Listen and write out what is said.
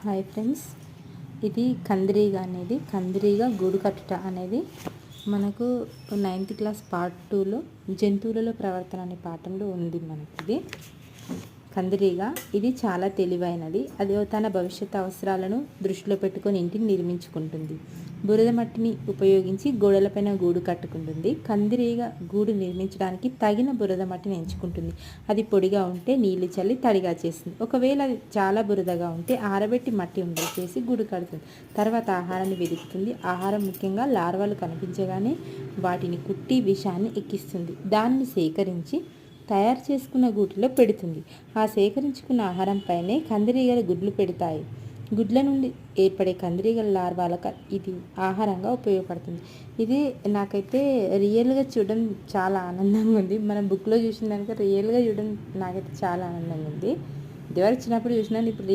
Hi friends, ఇది కందిరీగ అనేది కందిరీగ గూడు కట్టుట అనేది మనకు 9th క్లాస్ పార్ట్ 2లో జంతువులలో ప్రవర్తన అనే పాఠంలో ఉంది. మనకి ఇది కందిరీగ ఇది చాలా తెలివైనది. అది తన భవిష్యత్ అవసరాలను దృష్టిలో పెట్టుకొని ఇంటిని నిర్మించుకుంటుంది. బురద మట్టిని ఉపయోగించి గోడలపైన గూడు కట్టుకుంటుంది. కందిరీగ గూడు నిర్మించడానికి తగిన బురద మట్టిని ఎంచుకుంటుంది. అది పొడిగా ఉంటే నీళ్లు చల్లి తడిగా చేస్తుంది. ఒకవేళ అది చాలా బురదగా ఉంటే ఆరబెట్టి మట్టి ఉండలు చేసి గూడు కడుతుంది. తర్వాత ఆహారాన్ని వెతుకుతుంది. ఆహారం ముఖ్యంగా లార్వాలు కనిపించగానే వాటిని కుట్టి విషాన్ని ఎక్కిస్తుంది. దాన్ని సేకరించి తయారు చేసుకున్న గూటిలో పెడుతుంది. ఆ సేకరించుకున్న ఆహారంపైనే కందిరీగలు గుడ్లు పెడతాయి. గుడ్ల నుండి ఏర్పడే కందిరీగల లార్వాలకు ఇది ఆహారంగా ఉపయోగపడుతుంది. ఇది నాకైతే రియల్గా చూడడం చాలా ఆనందంగా ఉంది. మనం బుక్లో చూసిన దానిక రియల్గా చూడడం నాకైతే చాలా ఆనందంగా ఉంది. ఇదివరకు చిన్నప్పుడు చూసినాను, ఇప్పుడు రియల్